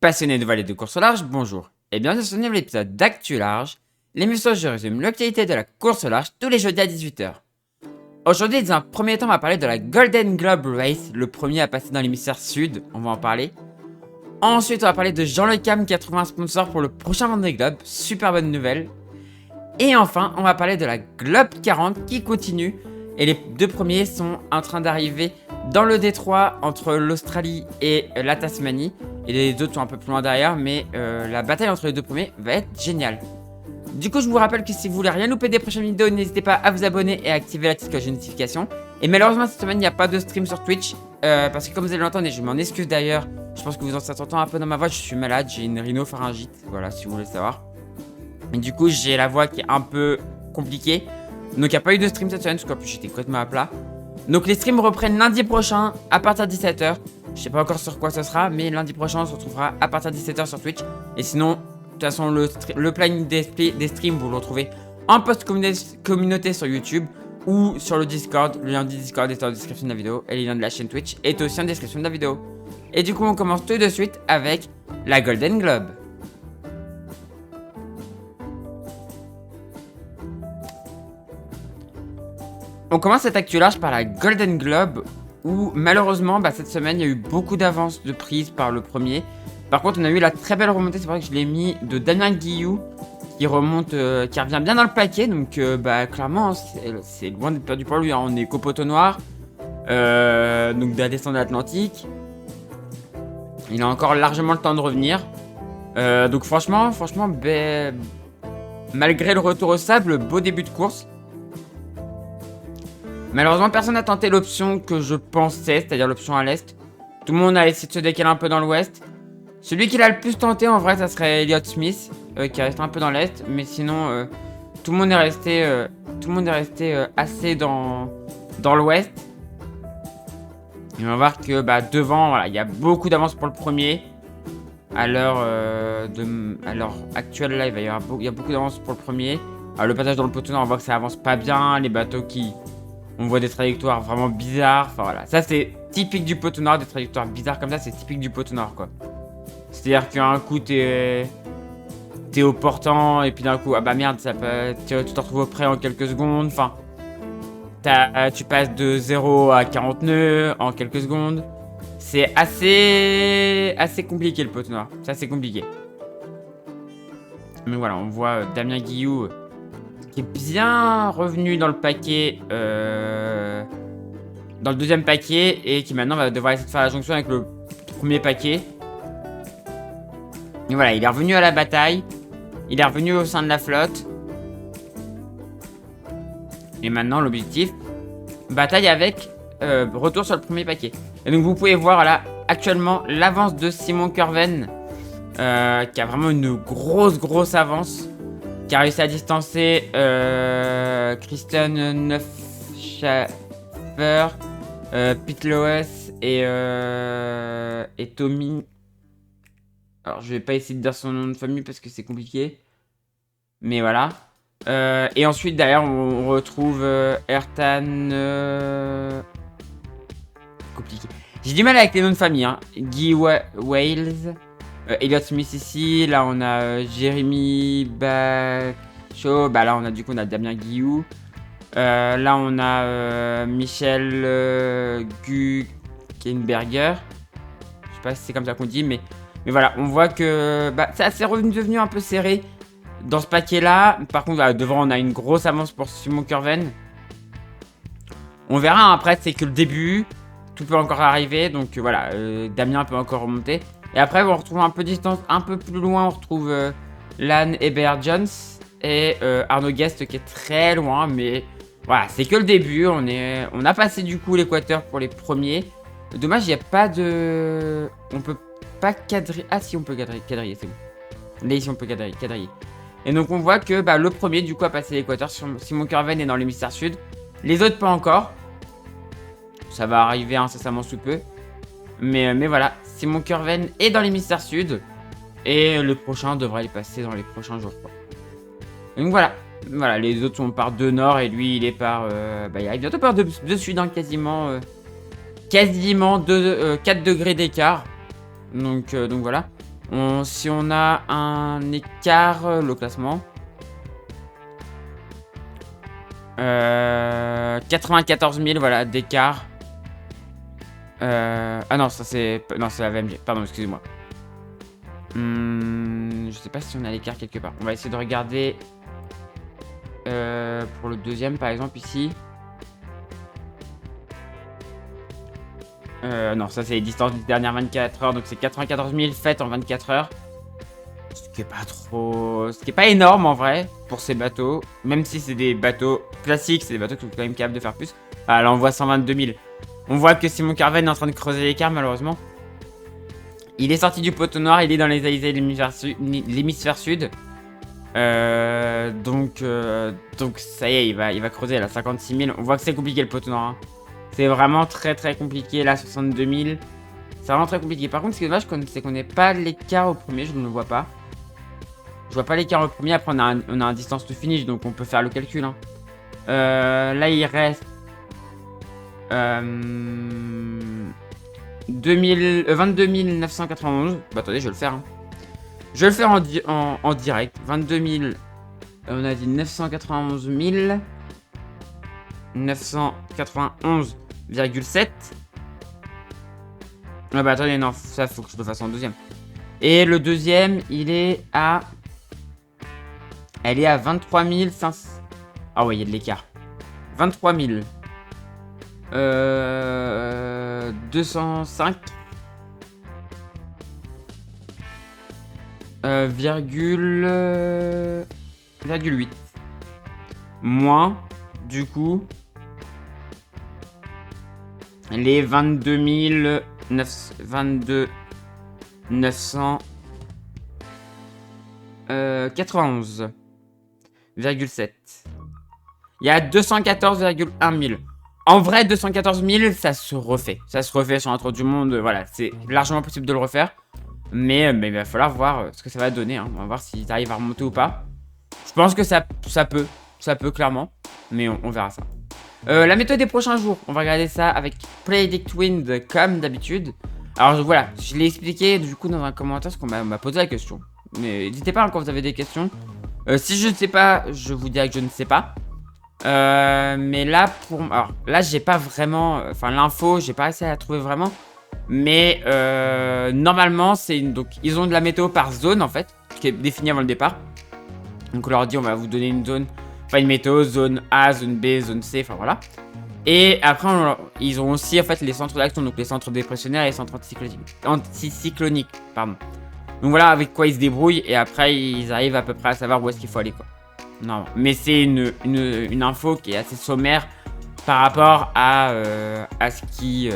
Passionnés de voile et de course au large, bonjour et bienvenue sur ce nouvel épisode d'Actu Large, l'émission où je résume l'actualité de la course au large tous les jeudis à 18h. Aujourd'hui, dans un premier temps, on va parler de la Golden Globe Race, le premier à passer dans l'hémisphère sud, on va en parler. Ensuite, on va parler de Jean Le Cam qui a trouvé un sponsor pour le prochain Vendée Globe, super bonne nouvelle. Et enfin, on va parler de la Globe 40 qui continue, et les deux premiers sont en train d'arriver dans le détroit entre l'Australie et la Tasmanie. Et les autres sont un peu plus loin derrière, mais la bataille entre les deux premiers va être géniale. Du coup, je vous rappelle que si vous voulez rien louper des prochaines vidéos, n'hésitez pas à vous abonner et à activer la petite cloche de notification. Et malheureusement, cette semaine, il n'y a pas de stream sur Twitch. Parce que comme vous allez l'entendre, et je m'en excuse d'ailleurs, je pense que vous en entendez un peu dans ma voix, je suis malade, j'ai une rhinopharyngite. Voilà, si vous voulez savoir. Et du coup, j'ai la voix qui est un peu compliquée. Donc, il n'y a pas eu de stream cette semaine, parce qu'en plus, j'étais complètement à plat. Donc, les streams reprennent lundi prochain à partir de 17h. Je sais pas encore sur quoi ce sera, mais lundi prochain, on se retrouvera à partir de 17h sur Twitch. Et sinon, de toute façon, le planning des streams, vous le retrouvez en post-communauté sur YouTube ou sur le Discord. Le lien du Discord est en description de la vidéo et le lien de la chaîne Twitch est aussi en description de la vidéo. Et du coup, on commence tout de suite avec la Golden Globe. On commence cette actu large par la Golden Globe où malheureusement cette semaine il y a eu beaucoup d'avances de prise par le premier. Par contre on a eu la très belle remontée, c'est vrai que je l'ai mis, de Damien Guillou qui remonte, qui revient bien dans le paquet. Donc clairement c'est loin d'être perdu pour lui, hein. On est qu'au poteau noir, donc de la descente de l'Atlantique. Il a encore largement le temps de revenir. Donc franchement malgré le retour au sable, beau début de course. Malheureusement, personne n'a tenté l'option que je pensais, c'est-à-dire l'option à l'est. Tout le monde a essayé de se décaler un peu dans l'ouest. Celui qui l'a le plus tenté, en vrai, ça serait Elliott Smith, qui est resté un peu dans l'est. Mais sinon, tout le monde est resté, assez dans l'ouest. Et on va voir que devant, voilà, il y a beaucoup d'avance pour le premier. À l'heure actuelle, là, il y a beaucoup d'avance pour le premier. Alors, le passage dans le poteau nord, on voit que ça avance pas bien. Les bateaux on voit des trajectoires vraiment bizarres. Enfin voilà, ça c'est typique du poteau nord, des trajectoires bizarres comme ça, c'est typique du poteau nord quoi. C'est-à-dire qu'un coup t'es au portant et puis d'un coup, ah bah merde, tu te retrouves au près en quelques secondes. Enfin, tu passes de 0 à 40 nœuds en quelques secondes. C'est assez compliqué le poteau nord, c'est assez compliqué. Mais voilà, on voit Damien Guillou qui est bien revenu dans le paquet, dans le deuxième paquet, et qui maintenant va devoir essayer de faire la jonction avec le premier paquet. Et voilà, il est revenu à la bataille, il est revenu au sein de la flotte. Et maintenant l'objectif, bataille avec retour sur le premier paquet. Et donc vous pouvez voir là actuellement l'avance de Simon Curven, qui a vraiment une grosse avance. Qui a réussi à distancer Christian Neufschafer, Pete Loes et Tommy. Alors je vais pas essayer de dire son nom de famille parce que c'est compliqué. Mais voilà. Et ensuite derrière on retrouve Ertan. Compliqué. J'ai du mal avec les noms de famille, hein. Guy Wales. Elliott Smith ici, là on a Jérémy Bacho, là on a on a Damien Guillou, là on a Michel Guckenberger, je sais pas si c'est comme ça qu'on dit, mais voilà, on voit que c'est devenu un peu serré dans ce paquet là. Par contre devant on a une grosse avance pour Simon Curven. On verra, hein, après c'est que le début, tout peut encore arriver, donc voilà, Damien peut encore remonter. Et après, on retrouve un peu de distance, un peu plus loin, on retrouve Lan Ebert-Jones et Arnaud Guest qui est très loin. Mais voilà, c'est que le début. On a passé du coup l'équateur pour les premiers. Dommage, il n'y a pas de... On peut pas quadriller. Ah si, on peut quadriller, c'est bon. Là, ici, on peut quadriller. Et donc, on voit que le premier du coup a passé l'équateur. Simon Curven est dans l'hémisphère sud. Les autres, pas encore. Ça va arriver incessamment sous peu. Mais voilà, Simon Curven est dans l'hémisphère sud. Et le prochain devrait y passer dans les prochains jours, quoi. Donc voilà, les autres sont par de nord et lui il est par... il arrive bientôt par de sud, hein, quasiment 4 degrés d'écart. Donc voilà. Si on a un écart, le classement. 94 000, voilà, d'écart. Ah non, ça c'est... Non, c'est la VMG. Pardon, excusez-moi. Je sais pas si on a l'écart quelque part. On va essayer de regarder... pour le deuxième, par exemple, ici. Non, ça c'est les distances des dernières 24 heures. Donc c'est 94 000 faites en 24 heures. Ce qui est pas trop... Ce qui est pas énorme en vrai pour ces bateaux. Même si c'est des bateaux classiques, c'est des bateaux qui sont quand même capables de faire plus. Ah là on voit 122 000. On voit que Simon Carven est en train de creuser l'écart malheureusement. Il est sorti du poteau noir, il est dans les alizés de l'hémisphère sud. Donc ça y est, il va creuser là, 56 000. On voit que c'est compliqué le poteau noir. Hein. C'est vraiment très compliqué là, 62 000. C'est vraiment très compliqué. Par contre, ce qui est dommage, c'est qu'on n'ait pas l'écart au premier, je ne le vois pas. Je vois pas l'écart au premier, après on a un distance to finish, donc on peut faire le calcul. Hein. Là, il reste... 22 991. Bah attendez, je vais le faire. Hein. Je vais le faire en direct. 22 000... on a dit 991 000... 991,7. Ah bah attendez, non, ça faut que je le fasse en deuxième. Et le deuxième, il est à... Elle est à 23 500... Ah ouais, il y a de l'écart. 23 205... virgule 8. Moins, du coup... les 22 991,7. Il y a 214,1 000. En vrai, 214 000, ça se refait. Ça se refait sur un tour du monde. Voilà, c'est largement possible de le refaire. Mais il va falloir voir ce que ça va donner. Hein. On va voir s'ils arrivent à remonter ou pas. Je pense que ça peut. Ça peut clairement. Mais on verra ça. La méthode des prochains jours, on va regarder ça avec PredictWind comme d'habitude. Alors voilà, je l'ai expliqué du coup dans un commentaire parce qu'on m'a posé la question. Mais n'hésitez pas hein, quand vous avez des questions. Si je ne sais pas, je vous dirai que je ne sais pas. Mais là, alors là, j'ai pas vraiment... Enfin, l'info, j'ai pas réussi à la trouver vraiment. Mais normalement, c'est donc ils ont de la météo par zone en fait, qui est définie avant le départ. Donc on leur dit on va vous donner une zone... Enfin, une météo, zone A, zone B, zone C, enfin voilà. Et après, ils ont aussi en fait les centres d'action, donc les centres dépressionnaires et les centres anticycloniques. Pardon. Donc voilà avec quoi ils se débrouillent et après ils arrivent à peu près à savoir où est-ce qu'il faut aller quoi. Non, mais c'est une info qui est assez sommaire par rapport à ce qui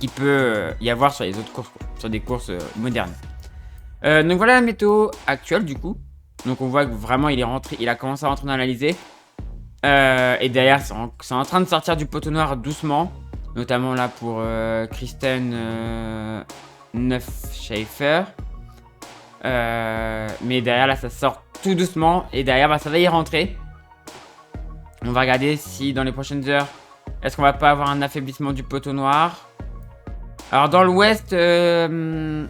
peut y avoir sur les autres courses, quoi, sur des courses modernes. Donc voilà la météo actuelle du coup. Donc on voit que vraiment il est rentré, il a commencé à rentrer dans l'Alizé. Et derrière c'est en train de sortir du poteau noir doucement. Notamment là pour Kristen Neuf Schaefer. Mais derrière là ça sort tout doucement. Et derrière bah, ça va y rentrer. On va regarder si dans les prochaines heures est-ce qu'on va pas avoir un affaiblissement du poteau noir. Alors dans l'ouest Damien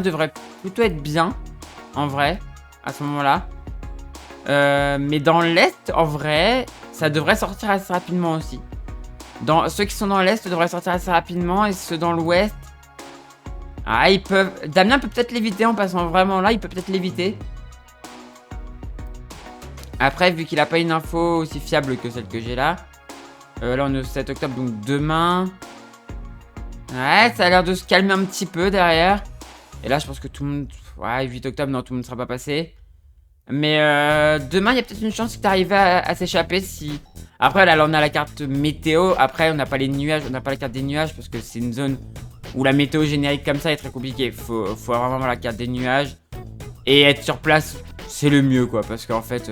devrait plutôt être bien. En vrai à ce moment-là. Mais dans l'Est, en vrai, ça devrait sortir assez rapidement aussi. Ceux qui sont dans l'Est devraient sortir assez rapidement. Et ceux dans l'Ouest... Ah, ils peuvent... Damien peut peut-être l'éviter en passant vraiment là. Il peut peut-être l'éviter. Après, vu qu'il n'a pas une info aussi fiable que celle que j'ai là. Là, on est au 7 octobre, donc demain... Ouais, ça a l'air de se calmer un petit peu derrière. Et là, je pense que tout le monde... Ouais, 8 octobre, non, tout le monde ne sera pas passé. Mais demain, il y a peut-être une chance que tu arrives à s'échapper si... Après, là, on a la carte météo. Après, on n'a pas les nuages, on n'a pas la carte des nuages parce que c'est une zone où la météo générique comme ça est très compliquée. Faut avoir vraiment la carte des nuages. Et être sur place, c'est le mieux, quoi. Parce qu'en fait,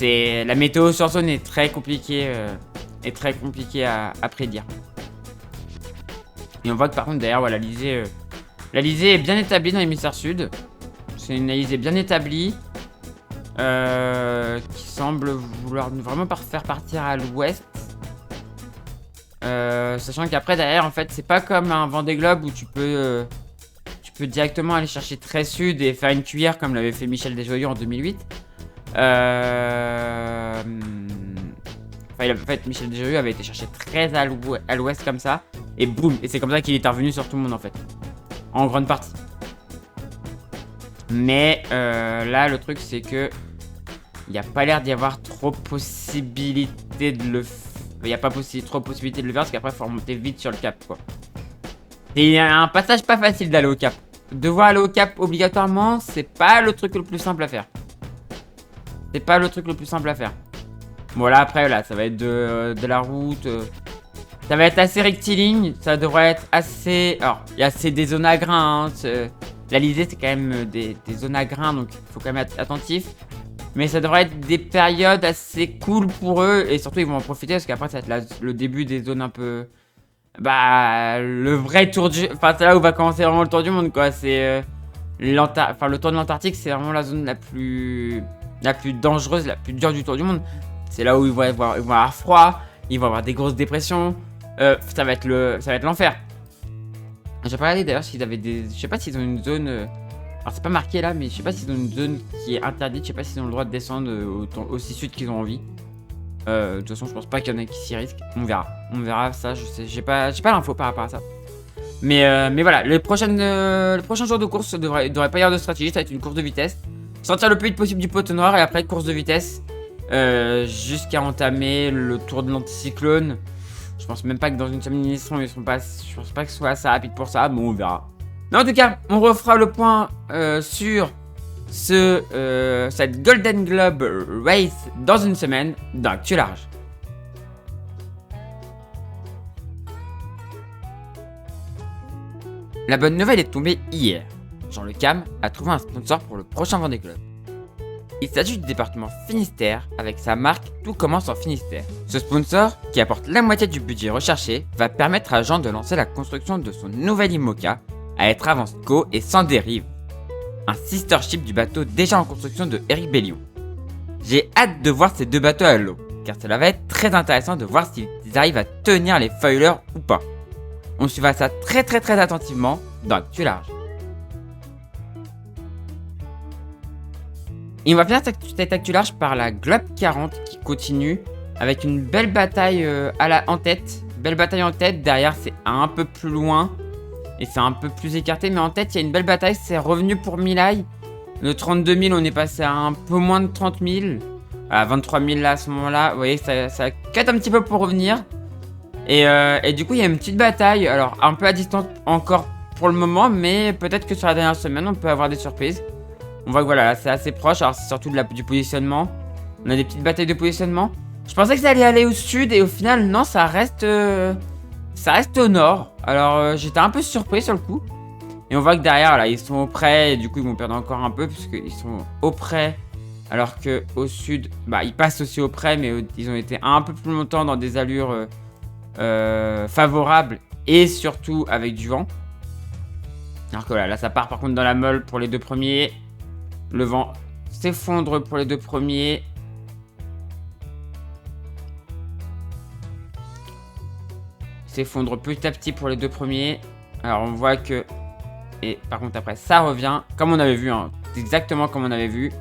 la météo sur zone est très compliquée à prédire. Et on voit que par contre, derrière, voilà, l'Alizé est bien établie dans l'hémisphère sud. C'est une Alizé bien établie. Qui semble vouloir vraiment faire partir à l'ouest. Sachant qu'après derrière en fait c'est pas comme un Vendée Globe où tu peux directement aller chercher très sud et faire une cuillère comme l'avait fait Michel Desjoyaux en 2008. En fait, Michel Desjoyaux avait été chercher très à l'ouest comme ça. Et boum. Et c'est comme ça qu'il est revenu sur tout le monde en fait. En grande partie. Mais là, le truc c'est que il n'y a pas l'air d'y avoir trop possibilité de le faire. Il n'y a pas trop possibilité de le faire parce qu'après il faut remonter vite sur le cap quoi. C'est un passage pas facile d'aller au cap. Devoir aller au cap obligatoirement, c'est pas le truc le plus simple à faire. C'est pas le truc le plus simple à faire. Voilà, après là, ça va être de la route. Ça va être assez rectiligne. Ça devrait être assez... Alors, il y a des zones à grains. Hein, l'Alizé, c'est quand même des zones à grains, donc il faut quand même être attentif. Mais ça devrait être des périodes assez cool pour eux. Et surtout, ils vont en profiter parce qu'après, ça va être le début des zones un peu... Bah, le vrai tour du... Enfin, c'est là où va commencer vraiment le tour du monde, quoi. C'est... le tour de l'Antarctique, c'est vraiment la zone la plus dangereuse, la plus dure du tour du monde. C'est là où ils vont avoir froid, ils vont avoir des grosses dépressions. Ça va être l'enfer. J'ai pas regardé d'ailleurs s'ils avaient des... Je sais pas s'ils ont une zone... Alors c'est pas marqué là, mais je sais pas s'ils ont une zone qui est interdite. Je sais pas s'ils ont le droit de descendre aussi sud qu'ils ont envie. De toute façon, je pense pas qu'il y en ait qui s'y risquent. On verra ça. Je sais, j'ai pas l'info par rapport à ça. Mais voilà, le prochain jour de course, il devrait pas y avoir de stratégie. Ça va être une course de vitesse. Sortir le plus vite possible du poteau noir et après course de vitesse jusqu'à entamer le tour de l'anticyclone. Je pense même pas que dans une simulation ils sont pas. Je pense pas que ce soit assez rapide pour ça. Bon, on verra. Mais en tout cas, on refera le point sur cette Golden Globe Race dans une semaine dans Actu Large. La bonne nouvelle est tombée hier. Jean Le Cam a trouvé un sponsor pour le prochain Vendée Globe. Il s'agit du département Finistère avec sa marque Tout commence en Finistère. Ce sponsor, qui apporte la moitié du budget recherché, va permettre à Jean de lancer la construction de son nouvel IMOCA à être avance co et sans dérive. Un sister ship du bateau déjà en construction de Éric Bellion. J'ai hâte de voir ces deux bateaux à l'eau, car cela va être très intéressant de voir s'ils arrivent à tenir les foilers ou pas. On suivra ça très attentivement dans Actu Large. Et on va finir cette Actu Large par la Globe 40 qui continue avec une belle bataille en tête. Belle bataille en tête, derrière c'est un peu plus loin et c'est un peu plus écarté, mais en tête il y a une belle bataille, c'est revenu pour Milaï. De 32 000 on est passé à un peu moins de 30 000, à 23 000 là à ce moment là, vous voyez ça quête un petit peu pour revenir. Et du coup il y a une petite bataille, alors un peu à distance encore pour le moment, mais peut-être que sur la dernière semaine on peut avoir des surprises. On voit que voilà, là c'est assez proche, alors c'est surtout du positionnement. On a des petites batailles de positionnement. Je pensais que ça allait aller au sud et au final non, ça reste au nord. Alors j'étais un peu surpris sur le coup. Et on voit que derrière là ils sont au près et du coup ils vont perdre encore un peu puisqu'ils sont au près. Alors que au sud, bah ils passent aussi au près mais ils ont été un peu plus longtemps dans des allures favorables et surtout avec du vent. Alors que voilà, là ça part par contre dans la meule pour les deux premiers. Le vent s'effondre pour les deux premiers. S'effondre petit à petit pour les deux premiers. Alors on voit que... Et par contre après ça revient. Comme on avait vu, hein, exactement comme on avait vu.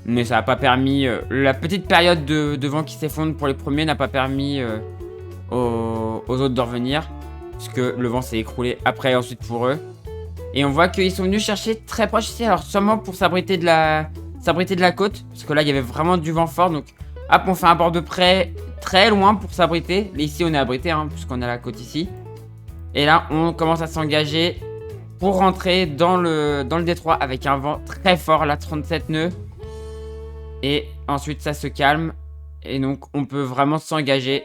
Mais ça n'a pas permis... la petite période de vent qui s'effondre pour les premiers n'a pas permis aux autres de revenir. Puisque le vent s'est écroulé après et ensuite pour eux. Et on voit qu'ils sont venus chercher très proche ici. Alors sûrement pour s'abriter de la côte. Parce que là il y avait vraiment du vent fort. Donc hop, on fait un bord de près très loin pour s'abriter. Mais ici on est abrité hein, puisqu'on a la côte ici. Et là on commence à s'engager pour rentrer dans le détroit avec un vent très fort. Là 37 nœuds. Et ensuite ça se calme. Et donc on peut vraiment s'engager.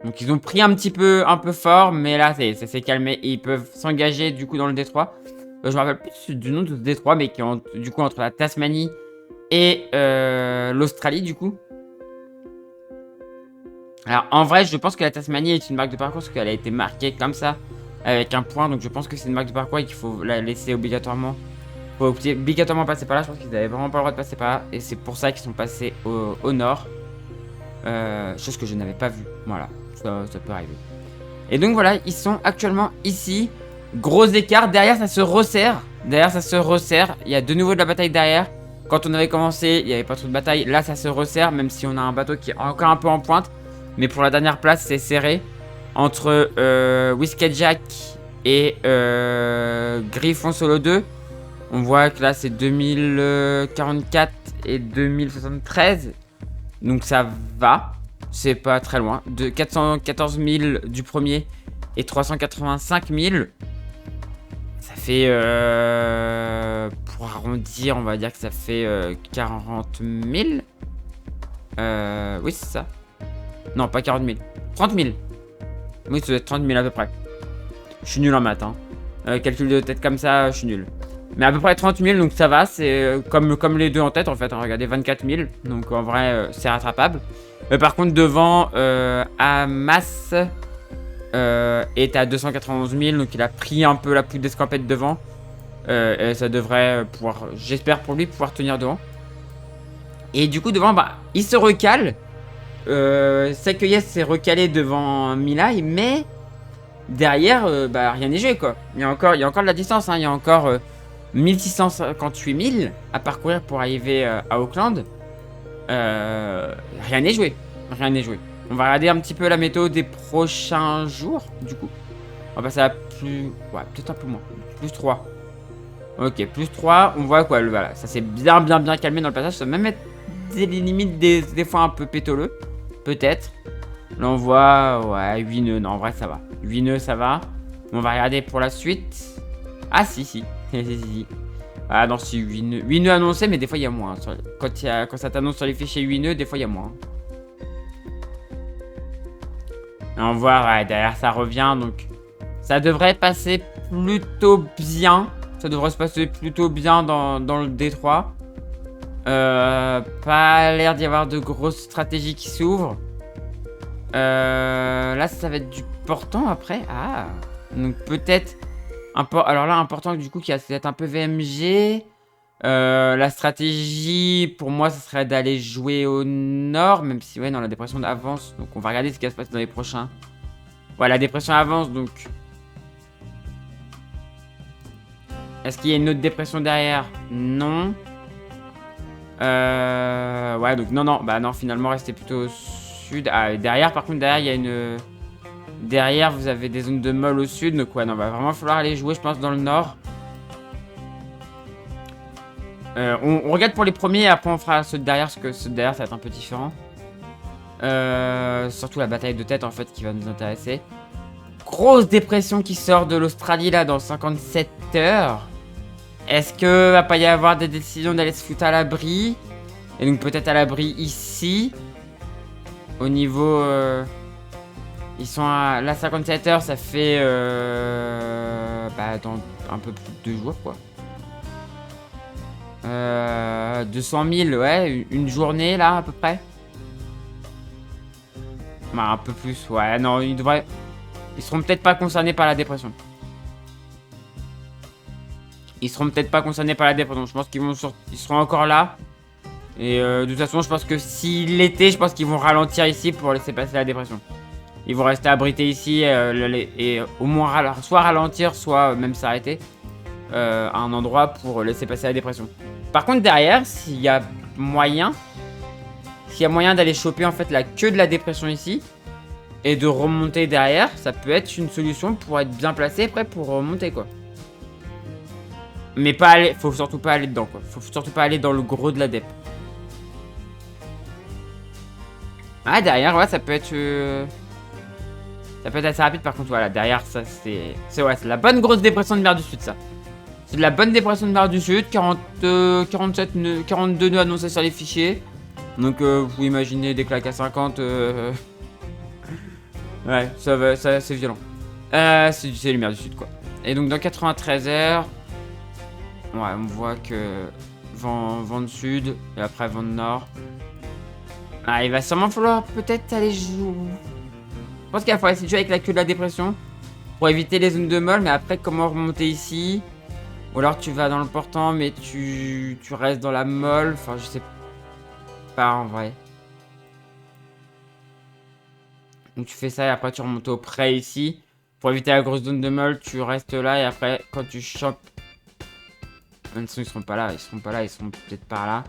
Donc ils ont pris un peu fort, mais là ça s'est calmé et ils peuvent s'engager du coup dans le détroit. Je me rappelle plus du nom de ce détroit, mais qui est du coup entre la Tasmanie et l'Australie du coup. Alors en vrai je pense que la Tasmanie est une marque de parcours parce qu'elle a été marquée comme ça avec un point, donc je pense que c'est une marque de parcours et qu'il faut la laisser obligatoirement. Faut obligatoirement passer par là, je pense qu'ils avaient vraiment pas le droit de passer par là et c'est pour ça qu'ils sont passés au nord. Chose que je n'avais pas vue. Voilà, ça peut arriver. Et donc voilà, ils sont actuellement ici. Gros écart, derrière ça se resserre. Derrière ça se resserre. Il y a de nouveau de la bataille derrière. Quand on avait commencé, il n'y avait pas trop de bataille. Là ça se resserre, même si on a un bateau qui est encore un peu en pointe. Mais pour la dernière place, c'est serré. Entre Whiskey Jack et Griffon Solo 2. On voit que là c'est 2044 et 2073. Donc ça va. C'est pas très loin. De 414 000 du premier et 385 000. Ça fait... pour arrondir, on va dire que ça fait 40 000. Oui, c'est ça. Non, pas 40 000. 30 000. Oui, ça doit être 30 000 à peu près. Je suis nul en maths. Hein. Calcul de tête comme ça, je suis nul. Mais à peu près 30 000, donc ça va. C'est comme les deux en tête, en fait. Hein, regardez, 24 000. Donc en vrai, c'est rattrapable. Par contre, devant, Hamas est à 291 000. Donc il a pris un peu la poudre d'escampette devant. Et ça devrait pouvoir, j'espère pour lui, pouvoir tenir devant. Et du coup, devant, bah, il se recale. Sakeyes s'est recalé devant Milai, mais derrière, bah, rien n'est joué, quoi. Il y a encore de la distance, hein. Il y a encore 1658 000 à parcourir pour arriver à Auckland. Rien n'est joué. Rien n'est joué. On va regarder un petit peu la météo des prochains jours, du coup. On va passer à plus... Ouais, peut-être un peu moins. Plus 3. Ok, plus 3. On voit quoi, voilà. Ça s'est bien calmé dans le passage. Ça peut même être des limites des fois un peu pétoleux. Peut-être. Là, on voit... Ouais, 8 nœuds. Non, en vrai, ça va. 8 nœuds, ça va. On va regarder pour la suite. Ah, si. Ah, non, si, 8 nœuds annoncés, mais des fois, il y a moins. Quand ça t'annonce sur les fichiers 8 nœuds, des fois, il y a moins. Et on voit, ouais, derrière, ça revient. Donc, ça devrait passer plutôt bien. Ça devrait se passer plutôt bien dans le détroit. Pas l'air d'y avoir de grosses stratégies qui s'ouvrent. Là, ça va être du portant après. Ah. Donc, peut-être... Alors là, important du coup, qui a peut-être un peu VMG. La stratégie, pour moi, ce serait d'aller jouer au nord. Même si, ouais, non, la dépression avance. Donc, on va regarder ce qui va se passer dans les prochains. Ouais, la dépression avance, donc... Est-ce qu'il y a une autre dépression derrière? Non. Ouais, donc non. Bah non, finalement, restez plutôt au sud. Ah, et derrière, par contre, derrière, il y a une... Derrière, vous avez des zones de molle au sud. Donc ouais, non, va vraiment falloir aller jouer, je pense, dans le nord. On regarde pour les premiers et après on fera ceux de derrière, parce que ceux de derrière, ça va être un peu différent. Surtout la bataille de tête, en fait, qui va nous intéresser. Grosse dépression qui sort de l'Australie, là, dans 57 heures. Est-ce que va pas y avoir des décisions d'aller se foutre à l'abri? Et donc peut-être à l'abri ici. Au niveau... Ils sont à... Là, 57 heures, ça fait... Bah, dans un peu plus de 2 jours, quoi. 200 000, ouais. Une journée, là, à peu près. Bah, un peu plus, ouais. Non, ils devraient... Ils seront peut-être pas concernés par la dépression. Ils seront peut-être pas concernés par la dépression. Je pense qu'ils vont ils seront encore là. Et de toute façon, je pense que s'il l'était, je pense qu'ils vont ralentir ici pour laisser passer la dépression. Ils vont rester abrités ici et au moins soit ralentir, soit même s'arrêter à un endroit pour laisser passer la dépression. Par contre, derrière, s'il y a moyen d'aller choper en fait la queue de la dépression ici et de remonter derrière, ça peut être une solution pour être bien placé, prêt pour remonter, quoi. Mais pas aller, faut surtout pas aller dedans, quoi. Faut surtout pas aller dans le gros de la dep. Ah, derrière, ouais, ça peut être assez rapide. Par contre, voilà, derrière, ça, c'est la bonne grosse dépression de mer du Sud, ça. C'est de la bonne dépression de mer du Sud. 47 nœuds, 42 nœuds annoncés sur les fichiers. Donc, vous imaginez des claques à 50. Ouais, ça c'est violent. C'est les mers du Sud, quoi. Et donc, dans 93 heures... Ouais, on voit que vent de sud et après vent de nord. Ah, il va sûrement falloir peut-être aller jouer. Je pense qu'il va falloir essayer de jouer avec la queue de la dépression pour éviter les zones de molle. Mais après, comment remonter ici? Ou alors tu vas dans le portant, mais tu restes dans la molle. Enfin, je sais pas en vrai. Donc tu fais ça et après tu remontes au près ici. Pour éviter la grosse zone de meule, tu restes là et après quand tu chopes... Même si ils seront pas là, ils seront peut-être par là.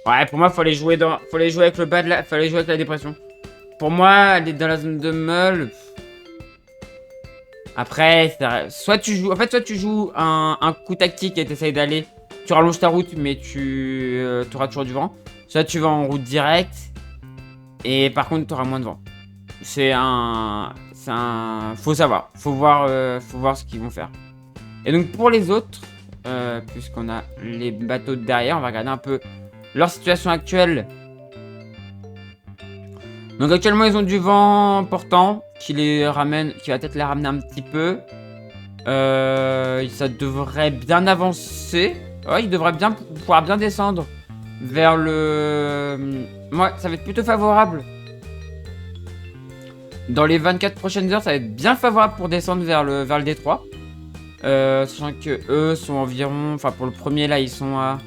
Ouais, pour moi, faut les jouer avec le bas de la... Faut les jouer avec la dépression. Pour moi, aller dans la zone de meule... Après, soit tu joues... En fait, soit tu joues un coup tactique et t'essayes d'aller... Tu rallonges ta route, mais tu auras toujours du vent. Soit tu vas en route directe. Et par contre, tu auras moins de vent. C'est un... Faut savoir. Faut voir ce qu'ils vont faire. Et donc, pour les autres... puisqu'on a les bateaux derrière, on va regarder un peu leur situation actuelle. Donc actuellement ils ont du vent portant qui va peut-être les ramener un petit peu. Ça devrait bien avancer. Ouais, il devrait bien pouvoir bien descendre vers le... Ouais, ça va être plutôt favorable. Dans les 24 prochaines heures, ça va être bien favorable pour descendre vers le détroit. Sachant que eux sont environ... Enfin, pour le premier, là, ils sont à...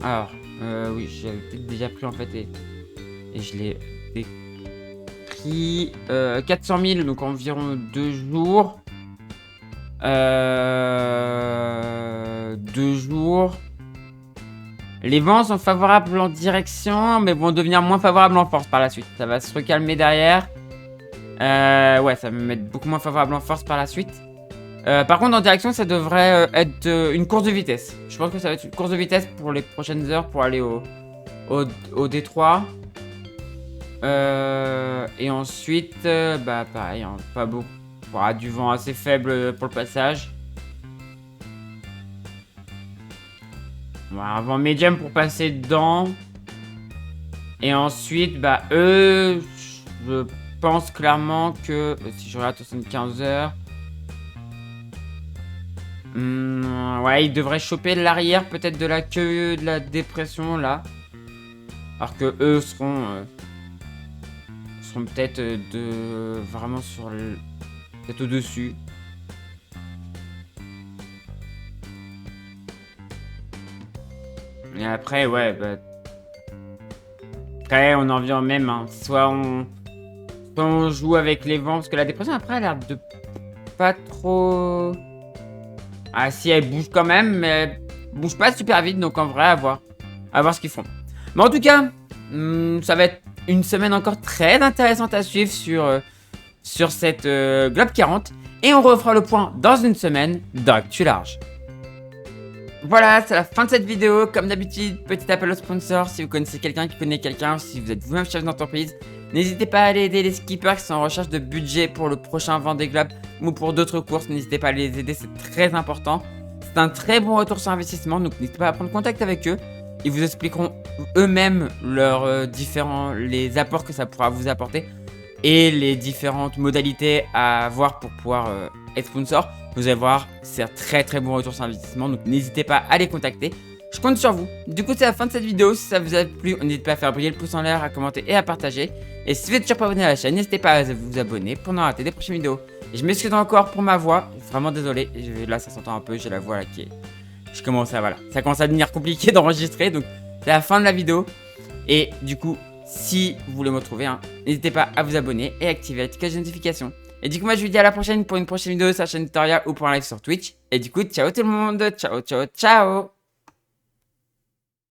Alors, oui, j'avais peut-être déjà pris, en fait, et je l'ai pris 400 000, donc environ 2 jours. 2 jours. Les vents sont favorables en direction, mais vont devenir moins favorables en force par la suite. Ça va se recalmer derrière. Ouais, ça va me mettre beaucoup moins favorable en force par la suite. Par contre, en direction, ça devrait être une course de vitesse. Je pense que ça va être une course de vitesse pour les prochaines heures pour aller au détroit. Et ensuite, bah pareil, hein, pas beaucoup. Il y aura du vent assez faible pour le passage. On va avoir médium pour passer dedans. Et ensuite, bah eux, je pense clairement que si je regarde 75 heures, ouais, ils devraient choper l'arrière peut-être de la queue de la dépression là. Alors que eux seront peut-être vraiment sur le... peut-être au-dessus. Et après, ouais, bah... Après, on en vient au même, hein. Soit on joue avec les vents, parce que la dépression, après, elle a l'air de pas trop... Ah si, elle bouge quand même, mais elle bouge pas super vite, donc en vrai, à voir ce qu'ils font. Mais en tout cas, ça va être une semaine encore très intéressante à suivre sur cette Globe 40. Et on refera le point dans une semaine dans Actu Large. Voilà, c'est la fin de cette vidéo. Comme d'habitude, petit appel aux sponsors. Si vous connaissez quelqu'un qui connaît quelqu'un, si vous êtes vous-même chef d'entreprise, n'hésitez pas à aller aider les skippers qui sont en recherche de budget pour le prochain Vendée Globe ou pour d'autres courses. N'hésitez pas à les aider, c'est très important. C'est un très bon retour sur investissement, donc n'hésitez pas à prendre contact avec eux. Ils vous expliqueront eux-mêmes les apports que ça pourra vous apporter et les différentes modalités à avoir pour pouvoir être sponsor. Vous allez voir, c'est un très très bon retour sur investissement, donc n'hésitez pas à les contacter. Je compte sur vous. Du coup, c'est la fin de cette vidéo. Si ça vous a plu, n'hésitez pas à faire briller le pouce en l'air, à commenter et à partager. Et si vous êtes toujours pas abonné à la chaîne, n'hésitez pas à vous abonner pour ne rater des prochaines vidéos. Et je m'excuse encore pour ma voix, vraiment désolé. Là, ça s'entend un peu, j'ai la voix là qui est... Ça commence à devenir compliqué d'enregistrer, donc c'est la fin de la vidéo. Et du coup, si vous voulez me retrouver, hein, n'hésitez pas à vous abonner et activer la petite notification. Et du coup, moi je vous dis à la prochaine pour une prochaine vidéo sur la chaîne tutoriel ou pour un live sur Twitch. Et du coup, ciao tout le monde, ciao ciao ciao.